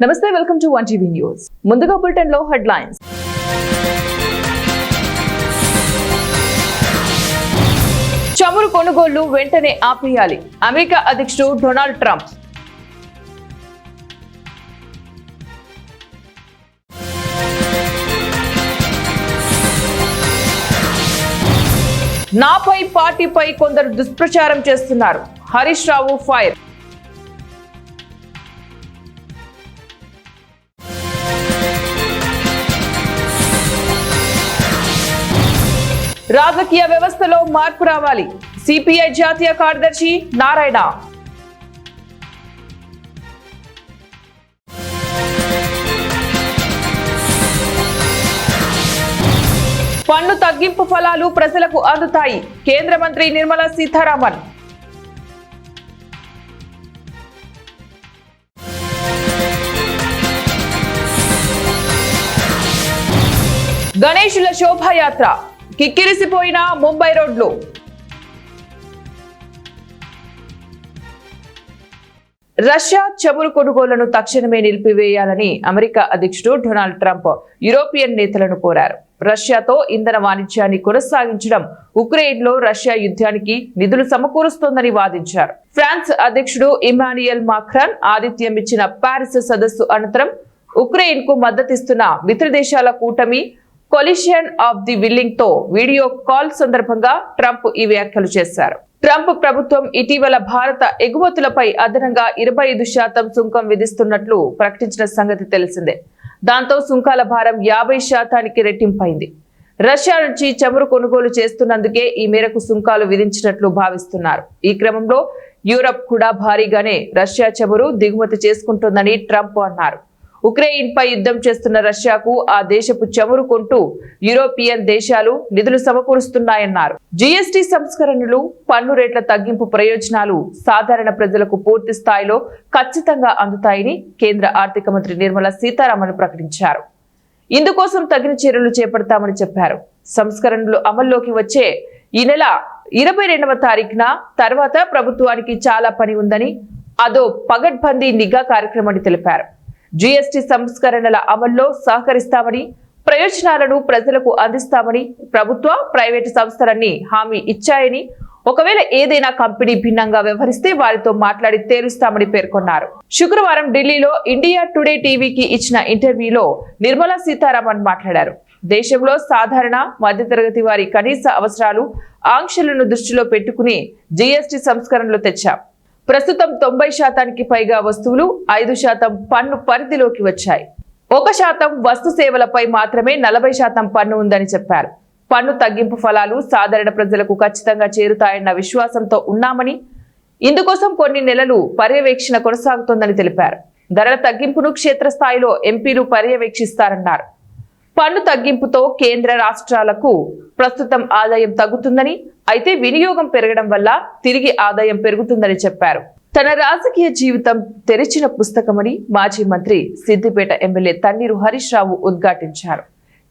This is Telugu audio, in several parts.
నమస్తే, వెల్కమ్ టు 1TV న్యూస్. ముందుగా బులెటిన్ లో హెడ్లైన్స్. చమురు కొనుగోళ్లు వెంటనే ఆపేయాలి, అమెరికా అధ్యక్షుడు డొనాల్డ్ ట్రంప్. నాపై పార్టీపై కొందరు దుష్ప్రచారం చేస్తున్నారు, హరీష్ రావు ఫైర్. రాజకీయ వ్యవస్థలో మార్పు రావాలి, సిపిఐ జాతీయ కార్యదర్శి నారాయణ. పన్ను తగ్గింపు ఫలాలు ప్రజలకు అందుతాయి, కేంద్ర మంత్రి నిర్మలా సీతారామన్. గణేశుల శోభాయాత్ర, కిక్కిరిసిపోయిన ముంబై రోడ్లు. రష్యా చమురు కొనుగోళ్లను తక్షణమే నిలిపివేయాలని అమెరికా అధ్యక్షుడు డొనాల్డ్ ట్రంప్ యూరోపియన్ నేతలను కోరారు. రష్యాతో ఇంధన వాణిజ్యాన్ని కొనసాగించడం ఉక్రెయిన్ లో రష్యా యుద్ధానికి నిధులు సమకూరుస్తోందని వాదించారు. ఫ్రాన్స్ అధ్యక్షుడు ఇమాన్యుయల్ మాక్రాన్ ఆతిథ్యం ఇచ్చిన పారిస్ సదస్సు అనంతరం ఉక్రెయిన్ కు మద్దతిస్తున్న మిత్ర దేశాల కూటమి కొలిషన్ ఆఫ్ ది విల్లింగ్ తో వీడియో కాల్ సందర్భంగా ట్రంప్ ఈ వ్యాఖ్యలు చేశారు. ట్రంప్ ప్రభుత్వం ఇటీవల భారత ఎగుమతులపై అదనంగా 25% సుంకం విధిస్తున్నట్లు ప్రకటించిన సంగతి తెలిసిందే. దాంతో సుంకాల భారం 50% రెట్టింపైంది. రష్యా నుంచి చమురు కొనుగోలు చేస్తున్నందుకే ఈ మేరకు సుంకాలు విధించినట్లు భావిస్తున్నారు. ఈ క్రమంలో యూరప్ కూడా భారీగానే రష్యా చమురు దిగుమతి చేసుకుంటోందని ట్రంప్ అన్నారు. ఉక్రెయిన్ పై యుద్ధం చేస్తున్న రష్యాకు ఆ దేశపు చమురు కొంటూ యూరోపియన్ దేశాలు నిధులు సమకూరుస్తున్నాయన్నారు. జీఎస్టీ సంస్కరణలు, పన్ను రేట్ల తగ్గింపు ప్రయోజనాలు సాధారణ ప్రజలకు పూర్తి స్థాయిలో ఖచ్చితంగా అందుతాయని కేంద్ర ఆర్థిక మంత్రి నిర్మలా సీతారామన్ ప్రకటించారు. ఇందుకోసం తగిన చర్యలు చేపడతామని చెప్పారు. సంస్కరణలు అమల్లోకి వచ్చే ఈ నెల 22వ తారీఖున తర్వాత ప్రభుత్వానికి చాలా పని ఉందని, అదో పగడ్బందీ నిఘా కార్యక్రమాన్ని తెలిపారు. జీఎస్టీ సంస్కరణల అమల్లో సహకరిస్తామని, ప్రయోజనాలను ప్రజలకు అందిస్తామని ప్రభుత్వ, ప్రైవేటు సంస్థలన్నీ హామీ ఇచ్చాయని, ఒకవేళ ఏదైనా కంపెనీ భిన్నంగా వ్యవహరిస్తే వారితో మాట్లాడి తేలుస్తామని పేర్కొన్నారు. శుక్రవారం ఢిల్లీలో ఇండియా టుడే టీవీకి ఇచ్చిన ఇంటర్వ్యూలో నిర్మలా సీతారామన్ మాట్లాడారు. దేశంలో సాధారణ మధ్యతరగతి వారి కనీస అవసరాలు, ఆంక్షలను దృష్టిలో పెట్టుకుని జీఎస్టీ సంస్కరణలు తెచ్చాం. ప్రస్తుతం 90% పైగా వస్తువులు 5% పన్ను పరిధిలోకి వచ్చాయి. 1% వస్తు సేవలపై మాత్రమే 40% పన్ను ఉందని చెప్పారు. పన్ను తగ్గింపు ఫలాలు సాధారణ ప్రజలకు ఖచ్చితంగా చేరుతాయన్న విశ్వాసంతో ఉన్నామని, ఇందుకోసం కొన్ని నెలలు పర్యవేక్షణ కొనసాగుతోందని తెలిపారు. ధరల తగ్గింపును క్షేత్రస్థాయిలో ఎంపీలు పర్యవేక్షిస్తారన్నారు. పన్ను తగ్గింపుతో కేంద్ర రాష్ట్రాలకు ప్రస్తుతం ఆదాయం తగ్గుతుందని, అయితే వినియోగం పెరగడం వల్ల తిరిగి ఆదాయం పెరుగుతుందని చెప్పారు. తన రాజకీయ జీవితం తెరిచిన పుస్తకమని మాజీ మంత్రి సిద్దిపేట ఎమ్మెల్యే తన్నీరు హరీష్ రావు ఉద్ఘాటించారు.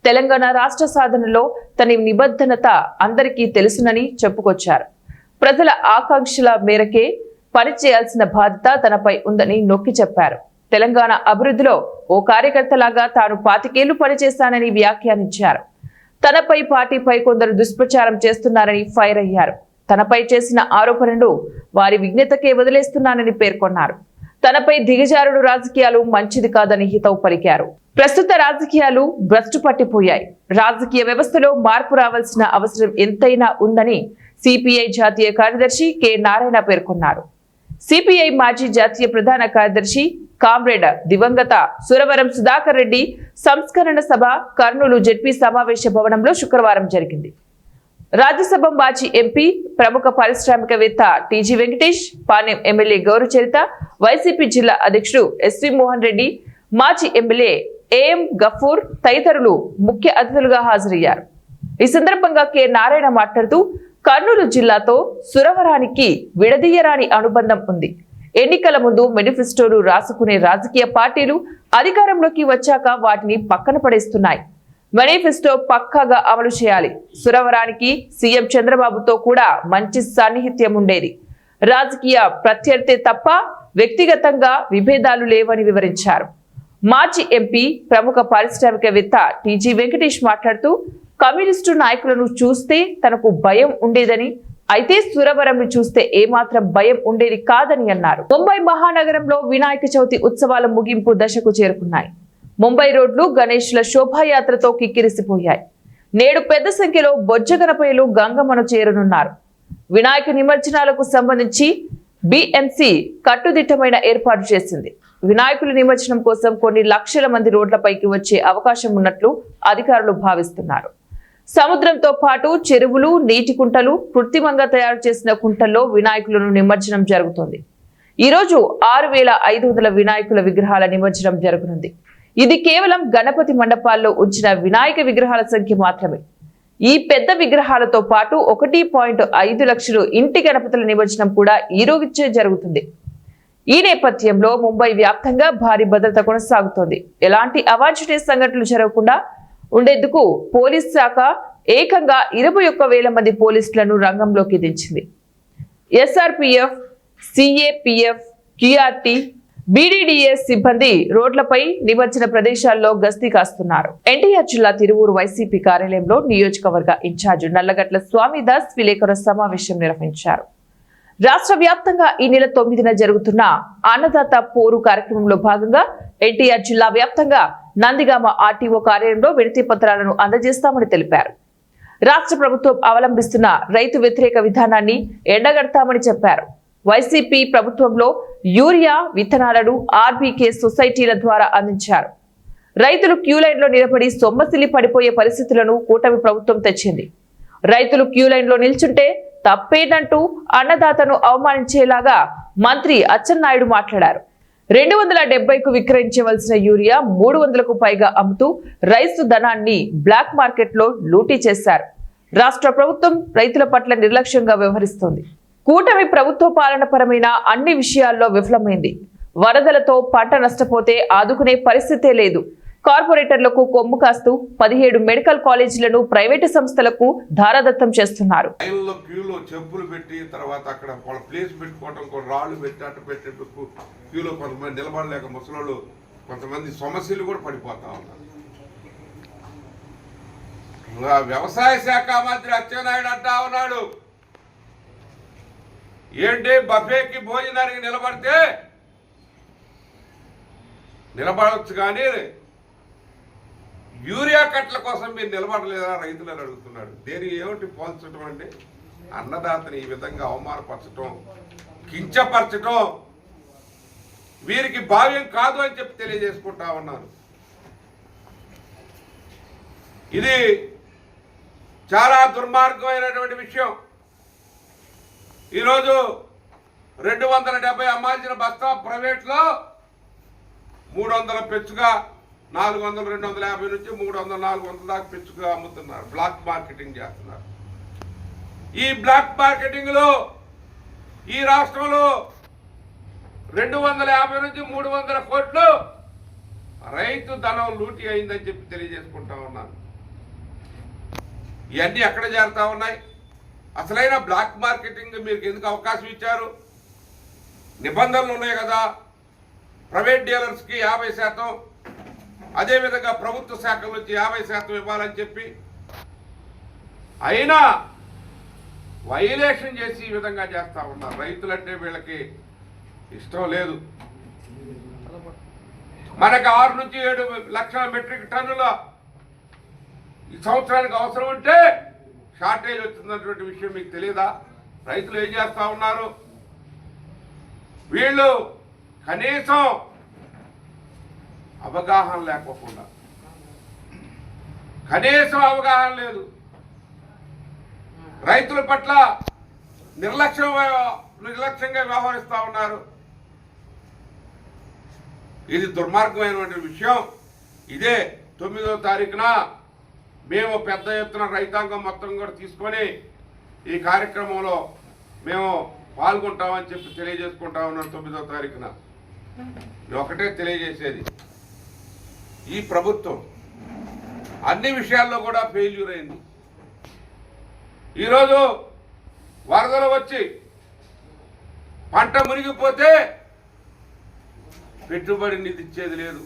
తెలంగాణ రాష్ట్ర సాధనలో తన నిబద్ధత అందరికీ తెలుసునని చెప్పుకొచ్చారు. ప్రజల ఆకాంక్షల మేరకే పనిచేయాల్సిన బాధ్యత తనపై ఉందని నొక్కి చెప్పారు. తెలంగాణ అభివృద్ధిలో ఓ కార్యకర్తలాగా తాను 25 ఏళ్లు పనిచేశానని వ్యాఖ్యానించారు. తనపై పార్టీపై కొందరు దుష్ప్రచారం చేస్తున్నారని ఫైర్ అయ్యారు. తనపై చేసిన ఆరోపణలు వారి విజ్ఞతకే వదిలేస్తున్నానని పేర్కొన్నారు. తనపై దిగజారుడు రాజకీయాలు మంచిది కాదని హితవు పలికారు. ప్రస్తుత రాజకీయాలు భ్రష్టు పట్టిపోయాయి. రాజకీయ వ్యవస్థలో మార్పు రావాల్సిన అవసరం ఎంతైనా ఉందని సిపిఐ జాతీయ కార్యదర్శి కె నారాయణ పేర్కొన్నారు. సిపిఐ మాజీ జాతీయ ప్రధాన కార్యదర్శి కామ్రేడ్ దివంగత సురవరం సుధాకర్ రెడ్డి సంస్కరణ సభ కర్నూలు జెడ్పీ సమావేశ భవనంలో శుక్రవారం జరిగింది. రాజ్యసభ మాజీ ఎంపీ, ప్రముఖ పారిశ్రామికవేత్త టీజీ వెంకటేష్, పాణ్యం ఎమ్మెల్యే గౌరు చరిత, వైసీపీ జిల్లా అధ్యక్షుడు ఎస్వి మోహన్ రెడ్డి, మాజీ ఎమ్మెల్యే ఏఎం గఫూర్ తదితరులు ముఖ్య అతిథులుగా హాజరయ్యారు. ఈ సందర్భంగా కె నారాయణ మాట్లాడుతూ, కర్నూలు జిల్లాతో సురవరానికి విడదీయరాని అనుబంధం ఉంది. ఎన్నికల ముందు మేనిఫెస్టోలు రాసుకునే రాజకీయ పార్టీలు అధికారంలోకి వచ్చాక వాటిని పక్కన పడేస్తున్నాయి. మేనిఫెస్టో పక్కాగా అమలు చేయాలి. సురవరానికి సీఎం చంద్రబాబుతో కూడా మంచి సాన్నిహిత్యం ఉండేది. రాజకీయ ప్రత్యర్థి తప్ప వ్యక్తిగతంగా విభేదాలు లేవని వివరించారు. మాజీ ఎంపీ ప్రముఖ పారిశ్రామికవేత్త టీజీ వెంకటేష్ మాట్లాడుతూ కమ్యూనిస్టు నాయకులను చూస్తే తనకు భయం ఉండేదని, అయితే సురవరంను చూస్తే ఏమాత్రం భయం ఉండేది కాదని అన్నారు. ముంబై మహానగరంలో వినాయక చవితి ఉత్సవాల ముగింపు దశకు చేరుకున్నాయి. ముంబై రోడ్లు గణేష్ల శోభాయాత్రతో కిక్కిరిసిపోయాయి. నేడు పెద్ద సంఖ్యలో బొజ్జ గణపయ్యలు గంగమ్మను చేరనున్నారు. వినాయక నిమజ్జనాలకు సంబంధించి బిఎంసి కట్టుదిట్టమైన ఏర్పాటు చేసింది. వినాయకుల నిమజ్జనం కోసం కొన్ని లక్షల మంది రోడ్లపైకి వచ్చే అవకాశం ఉన్నట్లు అధికారులు భావిస్తున్నారు. సముద్రంతో పాటు చెరువులు, నీటి కుంటలు, కృత్రిమంగా తయారు చేసిన కుంటల్లో వినాయకులను నిమజ్జనం జరుగుతోంది. ఈరోజు 6500 వినాయకుల విగ్రహాల నిమజ్జనం జరగనుంది. ఇది కేవలం గణపతి మండపాల్లో ఉంచిన వినాయక విగ్రహాల సంఖ్య మాత్రమే. ఈ పెద్ద విగ్రహాలతో పాటు 1.5 లక్షలు ఇంటి గణపతుల నిమజ్జనం కూడా ఈ రోజే జరుగుతుంది. ఈ నేపథ్యంలో ముంబై వ్యాప్తంగా భారీ భద్రత కొనసాగుతోంది. ఎలాంటి అవాంఛనీయ సంఘటనలు జరగకుండా ఉండేందుకు పోలీస్ శాఖ ఏకంగా 21,000 మంది పోలీసులను రంగంలోకి దించింది. ఎస్ఆర్పీఎఫ్, సిఏపీఎఫ్, క్యూఆర్టీ, బీడీడీఎస్ సిబ్బంది రోడ్లపై నిమజ్జన ప్రదేశాల్లో గస్తీ కాస్తున్నారు. ఎన్టీఆర్ జిల్లా తిరువూరు వైసీపీ కార్యాలయంలో నియోజకవర్గ ఇన్ఛార్జ్ నల్లగట్ల స్వామిదాస్ విలేకరుల సమావేశం నిర్వహించారు. రాష్ట్ర వ్యాప్తంగా ఈ నెల 9న జరుగుతున్న అన్నదాత పోరు కార్యక్రమంలో భాగంగా ఎన్టీఆర్ జిల్లా వ్యాప్తంగా నందిగామ ఆర్టీఓ కార్యాలయంలో వినతి పత్రాలను అందజేస్తామని తెలిపారు. రాష్ట్ర ప్రభుత్వం అవలంబిస్తున్న రైతు వ్యతిరేక విధానాన్ని ఎండగడతామని చెప్పారు. వైసీపీ ప్రభుత్వంలో యూరియా విత్తనాలను ఆర్బీకే సొసైటీల ద్వారా అందించారు. రైతులు క్యూలైన్లో నిలబడి సొమ్మసిల్లి పడిపోయే పరిస్థితులను కూటమి ప్రభుత్వం తెచ్చింది. రైతులు క్యూలైన్లో నిల్చుంటే తప్పేదంటూ అన్నదాతను అవమానించేలాగా మంత్రి అచ్చెన్నాయుడు మాట్లాడారు. 270కు విక్రయించవలసిన యూరియా 300కు పైగా అమ్ముతూ రైతు ధనాన్ని బ్లాక్ మార్కెట్లో లూటీ చేశారు. రాష్ట్ర ప్రభుత్వం రైతుల పట్ల నిర్లక్ష్యంగా వ్యవహరిస్తోంది. కూటమి ప్రభుత్వ పాలన పరమైన అన్ని విషయాల్లో విఫలమైంది. వరదలతో పంట నష్టపోతే ఆదుకునే పరిస్థితే లేదు. కార్పొరేటర్లకు కొమ్ము కాస్తూ 17 మెడికల్ కాలేజీలను ప్రైవేటు సంస్థలకు ధారాదత్తం చేస్తున్నారు. చెప్పులు పెట్టి తర్వాత అక్కడ ప్లేస్ పెట్టుకోవడం, రాళ్ళు పెట్టి అట్టు పెట్టేందుకు క్యూలో కొంతమంది నిలబడలేక ముసలోళ్ళు, కొంతమంది సమస్యలు కూడా పడిపోతా ఉన్నారు. వ్యవసాయ శాఖ మంత్రి అచ్చెన్నాయుడు అంటా ఉన్నాడు, ఏంటి బఫేకి భోజనానికి నిలబడితే నిలబడవచ్చు కానీ యూరియా కట్టల కోసం మీరు నిలబడలేదా రైతులను అడుగుతున్నాడు. దేనికి ఏమిటి పోల్చడం అంటే అన్నదాతని ఈ విధంగా అవమానపరచడం, కించపరచడం వీరికి భావ్యం కాదు అని చెప్పి తెలియజేసుకుంటా ఉన్నాను. ఇది చాలా దుర్మార్గమైనటువంటి విషయం. ఈరోజు 270 అమ్మాల్సిన బస్తా ప్రైవేట్లో 300 పెంచుగా 400, 250 నుంచి 300, 400 దాకా పెంచుగా అమ్ముతున్నారు. బ్లాక్ మార్కెటింగ్ చేస్తున్నారు. ఈ బ్లాక్ మార్కెటింగ్ లో ఈ రాష్ట్రంలో 250 నుంచి 300 కోట్లు రైతు ధనం లూటీ అయిందని చెప్పి తెలియజేసుకుంటా ఉన్నాను. ఇవన్నీ ఎక్కడ చేరుతా ఉన్నాయి? అసలైన బ్లాక్ మార్కెటింగ్ మీకు ఎందుకు అవకాశం ఇచ్చారు? నిబంధనలు ఉన్నాయి కదా. ప్రైవేట్ డీలర్స్కి 50%, అదేవిధంగా ప్రభుత్వ శాఖల నుంచి 50% ఇవ్వాలని చెప్పి, అయినా వైలేషన్ చేసి ఈ విధంగా చేస్తూ ఉన్నారు. రైతులంటే వీళ్ళకి ఇష్టం లేదు. మనకు 6 నుంచి 7 లక్షల మెట్రిక్ టన్నుల ఈ సంవత్సరానికి అవసరం ఉంటే షార్టేజ్ వచ్చిందన్నటువంటి విషయం మీకు తెలియదా? రైతులు ఏం చేస్తూ ఉన్నారు? వీళ్ళు కనీసం అవగాహన లేకోకుండా, కనీసం అవగాహన లేదు, రైతుల పట్ల నిర్లక్ష్యంగా వ్యవహరిస్తూ ఉన్నారు. ఇది దుర్మార్గమైనటువంటి విషయం. ఇదే 9వ తారీఖున మేము పెద్ద ఎత్తున రైతాంగం మొత్తం కూడా తీసుకొని ఈ కార్యక్రమంలో మేము పాల్గొంటామని చెప్పి తెలియజేసుకుంటా ఉన్నాం. 9వ తారీఖున ఒకటే తెలియజేసేది, ఈ ప్రభుత్వం అన్ని విషయాల్లో కూడా ఫెయిల్యూర్ అయింది. ఈరోజు వరదలు వచ్చి పంట మునిగిపోతే పెట్టుబడి నిధి ఇచ్చేది లేదు.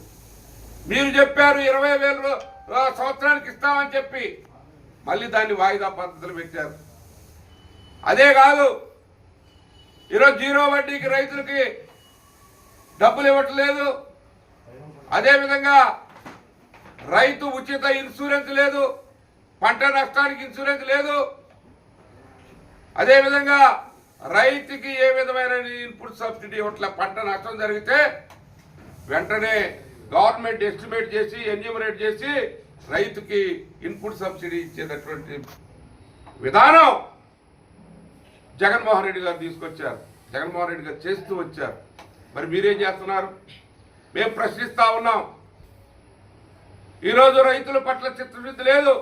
మీరు చెప్పారు 20,000 సంవత్సరానికి ఇస్తామని చెప్పి మళ్ళీ దాన్ని వాయిదా పద్ధతులు పెట్టారు. అదే కాదు, ఈరోజు జీరో వడ్డీకి రైతులకి డబ్బులు ఇవ్వట్లేదు. అదేవిధంగా రైతు ఉచిత ఇన్సూరెన్స్ లేదు, పంట నష్టానికి ఇన్సూరెన్స్ లేదు. అదేవిధంగా రైతుకి ఏ విధమైన ఇన్పుట్ సబ్సిడీ ఇవ్వట్లే. పంట నష్టం జరిగితే వెంటనే గవర్నమెంట్ ఎస్టిమేట్ చేసి ఎన్యూమరేట్ చేసి రైతుకి ఇన్పుట్ సబ్సిడీ ఇచ్చేటటువంటి విధానం జగన్మోహన్ రెడ్డి గారు తీసుకొచ్చారు. జగన్మోహన్ రెడ్డి గారు చేస్తూ వచ్చారు. మరి మీరేం చేస్తున్నారు? మేము ప్రశ్నిస్తా ఉన్నాం. ఈరోజు రైతుల పట్ల చిత్తశుద్ధి లేదు.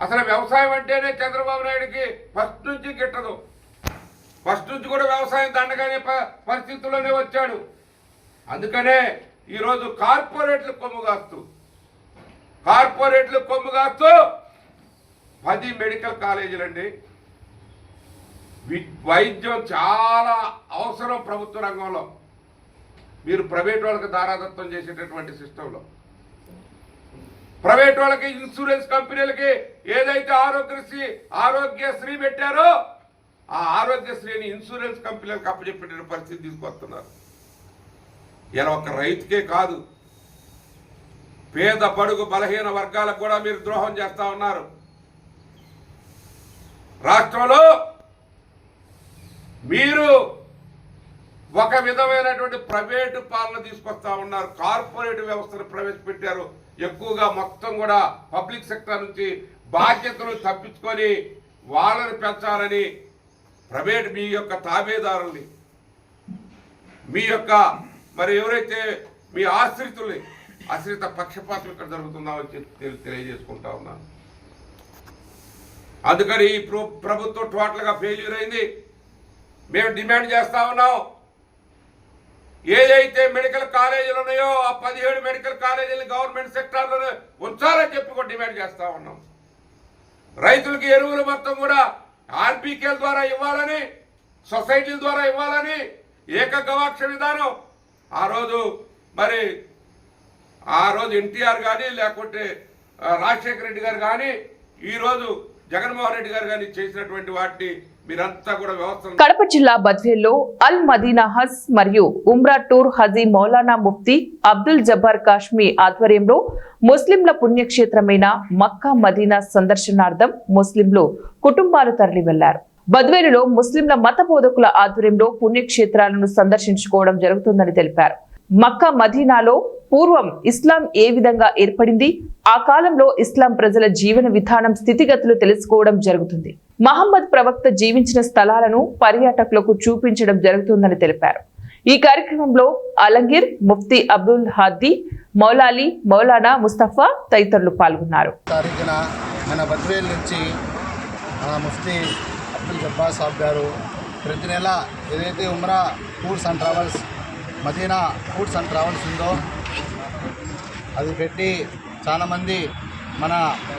అసలు వ్యవసాయం అంటేనే చంద్రబాబు నాయుడికి ఫస్ట్ నుంచి గిట్టదు. ఫస్ట్ నుంచి కూడా వ్యవసాయం దండగానే పరిస్థితుల్లోనే వచ్చాడు. అందుకనే ఈరోజు కార్పొరేట్లు కొమ్ము కాస్తూ 10 మెడికల్ కాలేజీలండి. వైద్యం చాలా అవసరం ప్రభుత్వ రంగంలో. మీరు ప్రైవేట్ వాళ్ళకి దారాదత్తం చేసేటటువంటి సిస్టంలో ప్రైవేట్ వాళ్ళకి ఇన్సూరెన్స్ కంపెనీలకి ఏదైతే ఆరోగ్యశ్రీ పెట్టారో ఆ ఆరోగ్యశ్రీని ఇన్సూరెన్స్ కంపెనీలకు అప్పచెప్పే పరిస్థితి తీసుకొస్తున్నారు. ఇలా ఒక రైతుకే కాదు, పేద బడుగు బలహీన వర్గాలకు కూడా మీరు ద్రోహం చేస్తా ఉన్నారు. రాష్ట్రంలో మీరు ఒక విధమైనటువంటి ప్రైవేటు పాలన తీసుకొస్తా ఉన్నారు. కార్పొరేట్ వ్యవస్థను ప్రవేశపెట్టారు. ఎక్కువగా మొత్తం కూడా పబ్లిక్ సెక్టర్ నుంచి బాధ్యతలు తప్పించుకొని వాళ్ళని పెంచాలని ప్రైవేట్ మీ యొక్క తాబేదారుల్ని, మీ యొక్క మరి ఎవరైతే మీ ఆశ్రిత పక్షపాతం ఇక్కడ జరుగుతుందామని తెలియజేసుకుంటా ఉన్నాను. అందుకని ఈ ప్రభుత్వం టోటల్గా ఫెయిల్యూర్ అయింది. మేము డిమాండ్ చేస్తా ఉన్నాం, ఏదైతే మెడికల్ కాలేజీలు ఉన్నాయో ఆ 17 మెడికల్ కాలేజీలు గవర్నమెంట్ సెక్టార్లో ఉంచాలని చెప్పి కూడా డిమాండ్ చేస్తా ఉన్నాం. రైతులకి ఎరువులు మొత్తం కూడా ఆర్బీకేల ద్వారా ఇవ్వాలని, సొసైటీల ద్వారా ఇవ్వాలని ఏకగవాక్ష విధానం ఆ రోజు ఎన్టీఆర్ కానీ లేకుంటే రాజశేఖర రెడ్డి గారు కానీ ఈరోజు జగన్మోహన్ రెడ్డి గారు కానీ చేసినటువంటి వాటిని మీరంతా కూడా వ్యవస్థ. కడప జిల్లా బద్వేల్లో అల్ మదీనా హజ్ మరియు ఉమ్రా టూర్ హజీ మౌలానా ముఫ్తీ అబ్దుల్ జబ్బార్ కాశ్మీ ఆధ్వర్యంలో ముస్లింల పుణ్యక్షేత్రమైన మక్కా మదీనా సందర్శనార్థం ముస్లింలు కుటుంబాలు తరలి వెళ్లారు. బద్వేలులో ముస్లింల మత బోధకుల ఆధ్వర్యంలో పుణ్యక్షేత్రాలను సందర్శించుకోవడం జరుగుతుందని తెలిపారు. మక్కా మదీనాలో పూర్వం ఇస్లాం ఏ విధంగా ఏర్పడింది, ఆ కాలంలో ఇస్లాం ప్రజల జీవన విధానం స్థితిగతులు తెలుసుకోవడం జరుగుతుంది. మహమ్మద్ ప్రవక్త జీవించిన స్థలాలను పర్యాటకులకు చూపించడం జరుగుతుందని తెలిపారు. ఈ కార్యక్రమంలో అలంగిర్, ముఫ్తీ అబ్దుల్ హాదీ, మౌలాలి, మౌలానా ముస్తఫా తదితరులు పాల్గొన్నారు. మన బద్వేల్ నుంచి ముఫ్తీ అబ్దుల్ జబ్బార్ సాబ్ గారు ప్రతి నెల ఏదైతే Umrah tours and travels Madina tours and travels ఉందో అది పెట్టి చాలామంది మన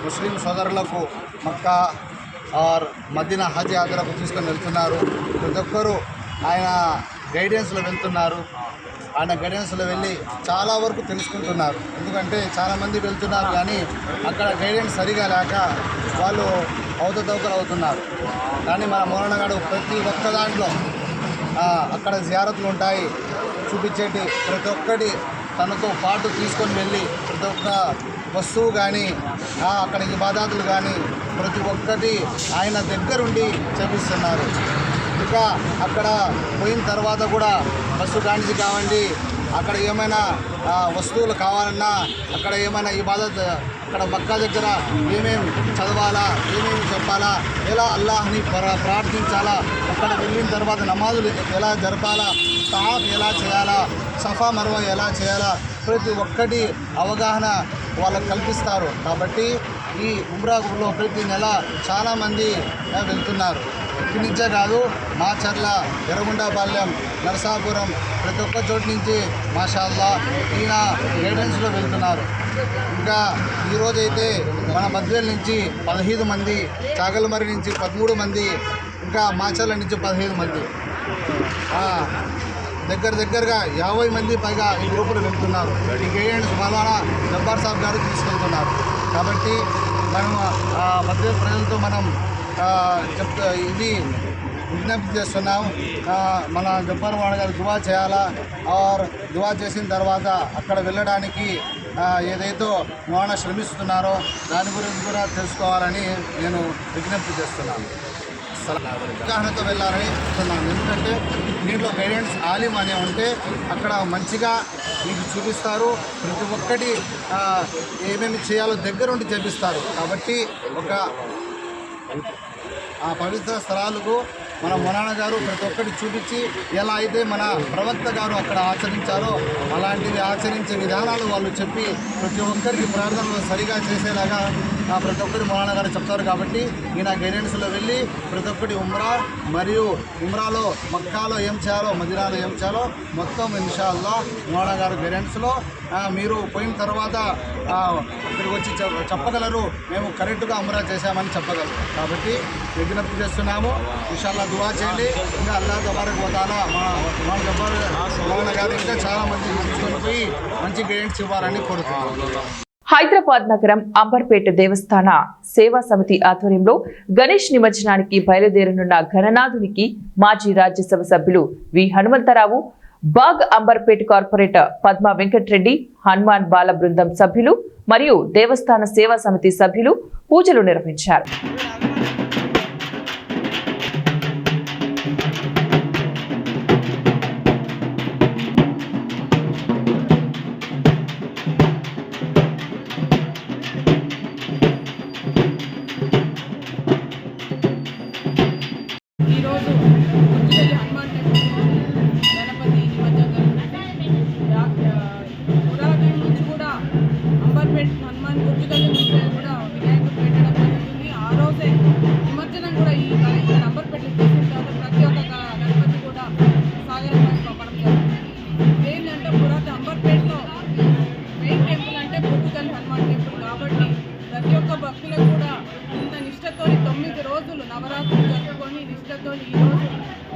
ముస్లిం సోదరులకు మక్కా ఆర్ మదీనా హజ్ యాత్రకు తీసుకొని వెళ్తున్నారు. ప్రతి ఒక్కరూ ఆయన గైడెన్స్లో వెళ్తున్నారు. ఆయన గైడెన్స్లో వెళ్ళి చాలా వరకు తెలుసుకుంటున్నారు. ఎందుకంటే చాలామంది వెళ్తున్నారు కానీ అక్కడ గైడెన్స్ సరిగా లేక వాళ్ళు అవతతవకలు అవుతున్నారు. కానీ మన మౌలానా గారు ప్రతి ఒక్క దాంట్లో అక్కడ జియారతులు ఉంటాయి, చూపించేటి ప్రతి ఒక్కటి తనతో పాటు తీసుకొని వెళ్ళి ప్రతి ఒక్క వస్తువు కానీ అక్కడ ఇబాదతులు కానీ ప్రతి ఒక్కటి ఆయన దగ్గరుండి చేపిస్తున్నారు. ఇంకా అక్కడ పోయిన తర్వాత కూడా బస్సు కానిది కావండి, అక్కడ ఏమైనా వస్తువులు కావాలన్నా అక్కడ ఏమైనా ఇబాదత్ అక్కడ మక్కా దగ్గర ఏమేమి చదవాలా, ఏమేమి చెప్పాలా, ఎలా అల్లాహ్ని ప్రార్థించాలా, అక్కడ వెళ్ళిన తర్వాత నమాజులు ఎలా జరపాలా, తాఫ్ ఎలా చేయాలా, సఫా మర్వా ఎలా చేయాలా, ప్రతి ఒక్కటి అవగాహన వాళ్ళకు కల్పిస్తారు. కాబట్టి ఈ ఉమ్రాలో ప్రతి నెల చాలామంది వెళ్తున్నారు. ఇక్కడి నుంచే కాదు, మాచర్ల, ఎర్రగొండపాలెం, నరసాపురం ప్రతి ఒక్క చోటు నుంచి మాషాల్లా ఈయన గైడెన్స్లో వెళ్తున్నారు. ఇంకా ఈరోజైతే మన బద్వేల్ నుంచి 15 మంది, చాగలమరి నుంచి 13 మంది, ఇంకా మాచర్ల నుంచి 15 మంది. దగ్గరగా 50 మంది పైగా ఈ గ్రూపులు వెళ్తున్నారు. ఈ గైడెన్స్ మౌలానా జబ్బార్ సాబ్ గారు తీసుకెళ్తున్నారు. కాబట్టి మనం మధ్య ప్రజలతో మనం ఇది విజ్ఞప్తి చేస్తున్నాం. మన జబ్బార్ మౌలానా గారు దువా చేయాలా. దువా చేసిన తర్వాత అక్కడ వెళ్ళడానికి ఏదైతే మౌలానా శ్రమిస్తున్నారో దాని గురించి కూడా తెలుసుకోవాలని నేను విజ్ఞప్తి చేస్తున్నాను. అవగాహనతో వెళ్ళాలని చెప్తున్నాను. ఎందుకంటే దీంట్లో గైడెన్స్ ఆలిం అనే ఉంటే అక్కడ మంచిగా మీకు చూపిస్తారు. ప్రతి ఒక్కటి ఏమేమి చేయాలో దగ్గరుండి చేపిస్తారు. కాబట్టి ఆ పవిత్ర స్థలాలకు మన మౌలానా గారు ప్రతి ఒక్కటి చూపించి ఎలా అయితే మన ప్రవక్త గారు అక్కడ ఆచరించారో అలాంటివి ఆచరించే విధానాలు వాళ్ళు చెప్పి ప్రతి ఒక్కరికి ప్రార్థనలు సరిగా చేసేలాగా ప్రతి ఒక్కరి మౌలానా గారు చెప్తారు. కాబట్టి ఈయన గైడెన్స్లో వెళ్ళి ప్రతి ఒక్కటి ఉమ్రా మరియు ఉమ్రాలో మక్కాలో ఏం చేయాలో మదీనాలో ఏం చేయాలో మొత్తం ఇన్షాల్లా మౌలానా గారు గైడెన్స్లో మీరు పోయిన తర్వాత ఇక్కడికి వచ్చి చెప్పగలరు. మేము కరెక్ట్గా ఉమ్రా చేశామని చెప్పగలరు. కాబట్టి విజ్ఞప్తి చేస్తున్నాము. ఇన్షాల్లా దువా చేయండి. ఇంకా అల్లాహ్ తబారక్ వ తఆలా మన జబ్బార్ మౌలానా గారు ఇంకా చాలా మంది తీసుకొని పోయి మంచి గైడెన్స్ ఇవ్వాలని కోరుతున్నాము. హైదరాబాద్ నగరం అంబర్పేట దేవస్థాన సేవా సమితి ఆధ్వర్యంలో గణేష్ నిమజ్జనానికి బయలుదేరనున్న గణనాథునికి మాజీ రాజ్యసభ సభ్యులు వి హనుమంతరావు, బాగ్ అంబర్పేట కార్పొరేటర్ పద్మా వెంకటరెడ్డి, హనుమాన్ బాల బృందం సభ్యులు మరియు దేవస్థాన సేవా సమితి సభ్యులు పూజలు నిర్వహించారు. నవరాత్రులు జరుపుకొని నిష్ఠతో ఈరోజు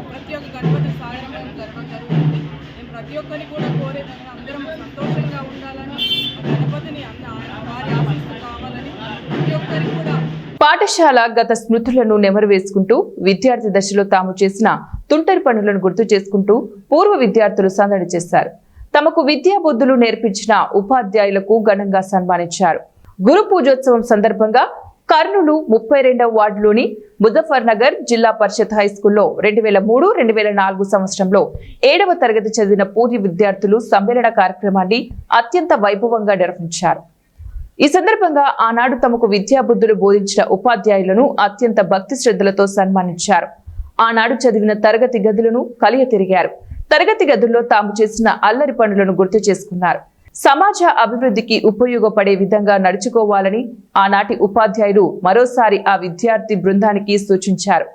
ప్రతి ఒక్క గణపతి సాగరం జరగడం జరుగుతుంది. నేను ప్రతి ఒక్కరిని కూడా కోరేదని అందరం సంతోషంగా ఉండాలని, గణపతిని వారి ఆశీస్సులు కావాలని ప్రతి ఒక్కరికి కూడా. పాఠశాల గత స్మృతులను నెమరు వేసుకుంటూ విద్యార్థి దశలో తాము చేసిన తుంటరి పనులను గుర్తు చేసుకుంటూ పూర్వ విద్యార్థులు సందడి చేశారు. తమకు విద్యా బుద్ధులు నేర్పించిన ఉపాధ్యాయులకు ఘనంగా సన్మానించారు. గురు పూజోత్సవం సందర్భంగా కర్నూలు 32వ వార్డులోని ముజఫర్ నగర్ జిల్లా పరిషత్ హైస్కూల్లో 2003-2004 సంవత్సరంలో 7వ తరగతి చదివిన పూర్వ విద్యార్థులు సమ్మేళన కార్యక్రమాన్ని అత్యంత వైభవంగా నిర్వహించారు. ఈ సందర్భంగా ఆనాడు తమకు విద్యా బుద్ధులు బోధించిన ఉపాధ్యాయులను అత్యంత భక్తి శ్రద్ధలతో సన్మానించారు. ఆనాడు చదివిన తరగతి గదులను కలియ తిరిగారు. తరగతి గదుల్లో తాము చేసిన అల్లరి పనులను గుర్తు చేసుకున్నారు. సమాజ అభివృద్ధికి ఉపయోగపడే విధంగా నడుచుకోవాలని ఆనాటి ఉపాధ్యాయులు మరోసారి ఆ విద్యార్థి బృందానికి సూచించారు.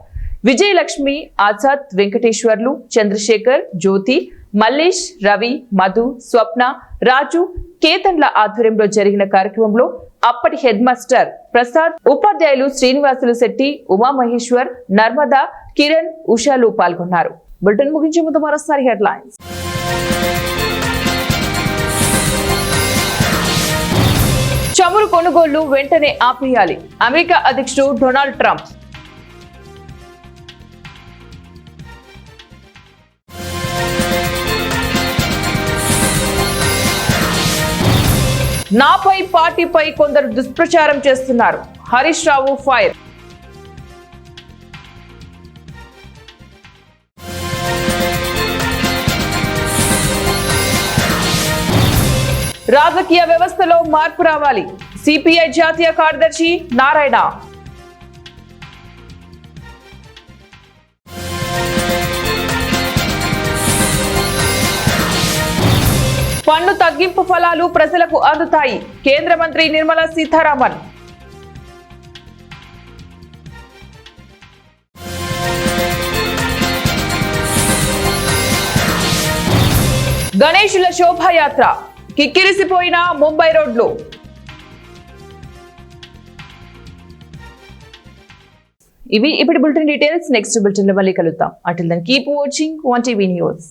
విజయలక్ష్మి, ఆజాద్, వెంకటేశ్వర్లు, చంద్రశేఖర్, జ్యోతి, మల్లేష్, రవి, మధు, స్వప్న, రాజు, కేతన్ల ఆధ్వర్యంలో జరిగిన కార్యక్రమంలో అప్పటి హెడ్ మాస్టర్ ప్రసాద్, ఉపాధ్యాయులు శ్రీనివాసులు శెట్టి, ఉమామహేశ్వర్, నర్మదా, కిరణ్, ఉషాలు పాల్గొన్నారు. బులెటిన్ ముగించే ముందు మరోసారి హెడ్లైన్స్. చమురు కొనుగోళ్లు వెంటనే ఆపేయాలి. అమెరికా అధ్యక్షుడు డొనాల్డ్ ట్రంప్. నాపై పార్టీపై కొందరు దుష్ప్రచారం చేస్తున్నారు. హరీష్ రావు ఫైర్. రాజకీయ వ్యవస్థలో మార్పు రావాలి. సిపిఐ జాతీయ కార్యదర్శి నారాయణ. పన్ను తగ్గింపు ఫలాలు ప్రజలకు అందుతాయి. కేంద్ర మంత్రి నిర్మలా సీతారామన్. గణేశుల శోభాయాత్ర కిక్కిరిసిపోయిన ముంబై రోడ్లు. ఇవి ఇప్పుడు బులెటిన్ డీటెయిల్స్. నెక్స్ట్ బులెటిన్ లో మళ్ళీ కలుద్దాం. Until then keep watching 1TV news.